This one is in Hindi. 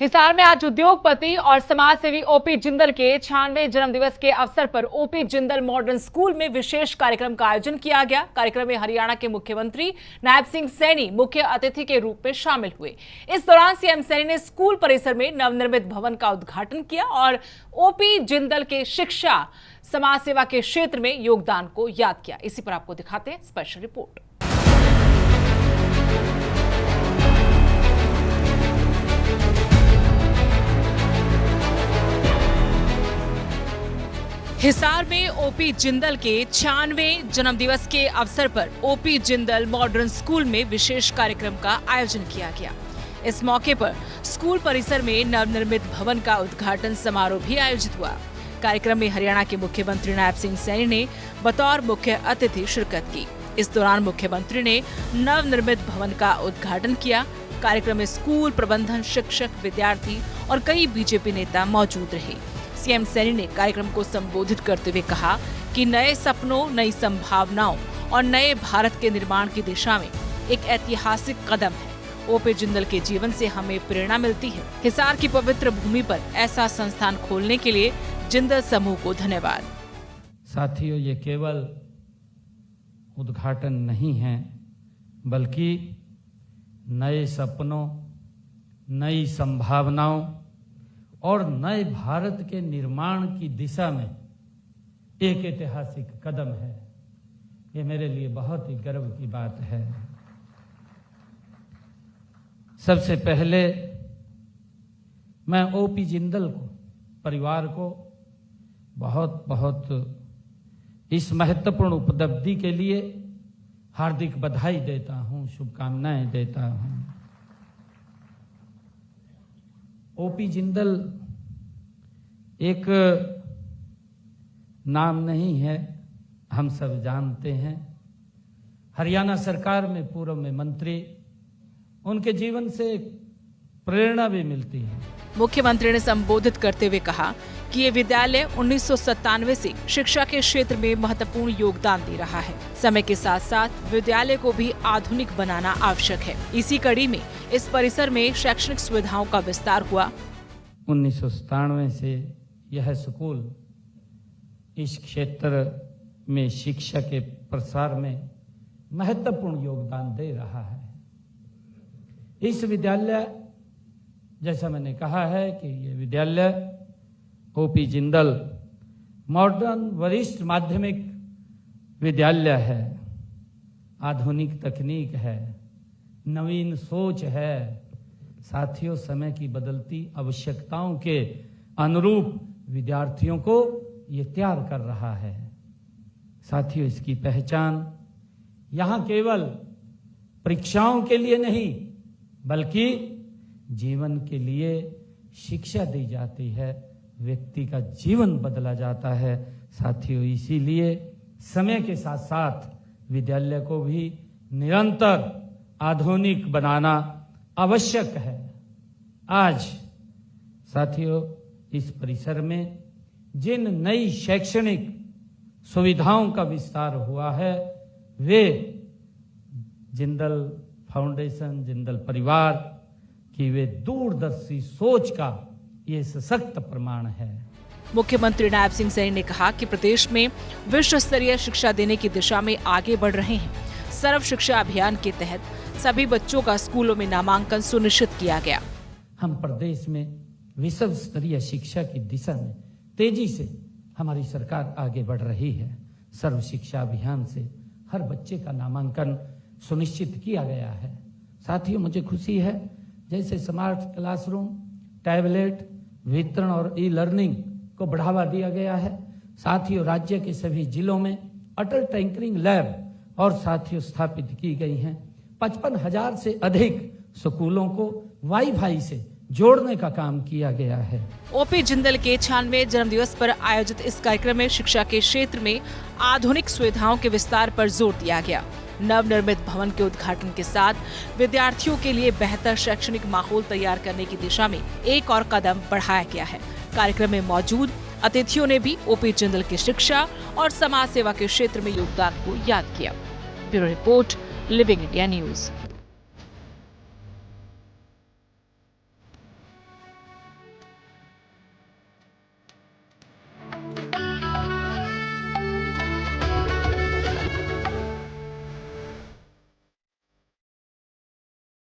हिसार में आज उद्योगपति और समाज सेवी ओपी जिंदल के 96वें जन्मदिवस के अवसर पर ओपी जिंदल मॉडर्न स्कूल में विशेष कार्यक्रम का आयोजन किया गया। कार्यक्रम में हरियाणा के मुख्यमंत्री नायब सिंह सैनी मुख्य अतिथि के रूप में शामिल हुए। इस दौरान सीएम सैनी ने स्कूल परिसर में नवनिर्मित भवन का उद्घाटन किया और ओपी जिंदल के शिक्षा समाज सेवा के क्षेत्र में योगदान को याद किया। इसी पर आपको दिखाते हैं स्पेशल रिपोर्ट। हिसार में ओपी जिंदल के 96वें जन्मदिवस के अवसर पर ओपी जिंदल मॉडर्न स्कूल में विशेष कार्यक्रम का आयोजन किया गया। इस मौके पर स्कूल परिसर में नवनिर्मित भवन का उद्घाटन समारोह भी आयोजित हुआ। कार्यक्रम में हरियाणा के मुख्यमंत्री नायब सिंह सैनी ने बतौर मुख्य अतिथि शिरकत की। इस दौरान मुख्यमंत्री ने नवनिर्मित भवन का उद्घाटन किया। कार्यक्रम में स्कूल प्रबंधन, शिक्षक, विद्यार्थी और कई बीजेपी नेता मौजूद रहे। सीएम सैनी ने कार्यक्रम को संबोधित करते हुए कहा कि नए सपनों, नई संभावनाओं और नए भारत के निर्माण की दिशा में एक ऐतिहासिक कदम है। ओपी जिंदल के जीवन से हमें प्रेरणा मिलती है। हिसार की पवित्र भूमि पर ऐसा संस्थान खोलने के लिए जिंदल समूह को धन्यवाद। साथियों, ये केवल उद्घाटन नहीं है, बल्कि नए सपनों, नई संभावनाओं और नए भारत के निर्माण की दिशा में एक ऐतिहासिक कदम है। ये मेरे लिए बहुत ही गर्व की बात है। सबसे पहले मैं ओपी जिंदल को, परिवार को बहुत बहुत इस महत्वपूर्ण उपलब्धि के लिए हार्दिक बधाई देता हूं, शुभकामनाएं देता हूं। ओपी जिंदल एक नाम नहीं है, हम सब जानते हैं। हरियाणा सरकार में पूर्व में मंत्री, उनके जीवन से प्रेरणा भी मिलती है। मुख्यमंत्री ने संबोधित करते हुए कहा कि ये विद्यालय 1997 से शिक्षा के क्षेत्र में महत्वपूर्ण योगदान दे रहा है। समय के साथ साथ विद्यालय को भी आधुनिक बनाना आवश्यक है। इसी कड़ी में इस परिसर में शैक्षणिक सुविधाओं का विस्तार हुआ। 1997 से यह स्कूल इस क्षेत्र में शिक्षा के प्रसार में महत्वपूर्ण योगदान दे रहा है। इस विद्यालय, जैसा मैंने कहा है कि ये विद्यालय ओपी जिंदल मॉडर्न वरिष्ठ माध्यमिक विद्यालय है। आधुनिक तकनीक है, नवीन सोच है। साथियों, समय की बदलती आवश्यकताओं के अनुरूप विद्यार्थियों को ये तैयार कर रहा है। साथियों, इसकी पहचान यहाँ केवल परीक्षाओं के लिए नहीं, बल्कि जीवन के लिए शिक्षा दी जाती है, व्यक्ति का जीवन बदला जाता है। साथियों, इसीलिए समय के साथ साथ विद्यालय को भी निरंतर आधुनिक बनाना आवश्यक है। आज साथियों, इस परिसर में जिन नई शैक्षणिक सुविधाओं का विस्तार हुआ है, वे जिंदल फाउंडेशन, जिंदल परिवार की वे दूरदर्शी सोच का ये सशक्त प्रमाण है। मुख्यमंत्री नायब सिंह सैनी ने कहा कि प्रदेश में विश्व स्तरीय शिक्षा देने की दिशा में आगे बढ़ रहे हैं। सर्व शिक्षा अभियान के तहत सभी बच्चों का स्कूलों में नामांकन सुनिश्चित किया गया। हम प्रदेश में विश्व स्तरीय शिक्षा की दिशा में तेजी से हमारी सरकार आगे बढ़ रही है। सर्व शिक्षा अभियान से हर बच्चे का नामांकन सुनिश्चित किया गया है। साथियों, मुझे खुशी है जैसे स्मार्ट क्लासरूम, टैबलेट वितरण और ई लर्निंग को बढ़ावा दिया गया है। साथियों, राज्य के सभी जिलों में अटल टिंकरिंग लैब और साथियों स्थापित की गई हैं। 55,000 से अधिक स्कूलों को वाईफाई से जोड़ने का काम किया गया है। ओपी जिंदल के 96वें जन्मदिवस पर आयोजित इस कार्यक्रम में शिक्षा के क्षेत्र में आधुनिक सुविधाओं के विस्तार पर जोर दिया गया। नवनिर्मित भवन के उद्घाटन के साथ विद्यार्थियों के लिए बेहतर शैक्षणिक माहौल तैयार करने की दिशा में एक और कदम बढ़ाया गया है। कार्यक्रम में मौजूद अतिथियों ने भी ओपी जिंदल की शिक्षा और समाज सेवा के क्षेत्र में योगदान को याद किया। Bureau report, living India news.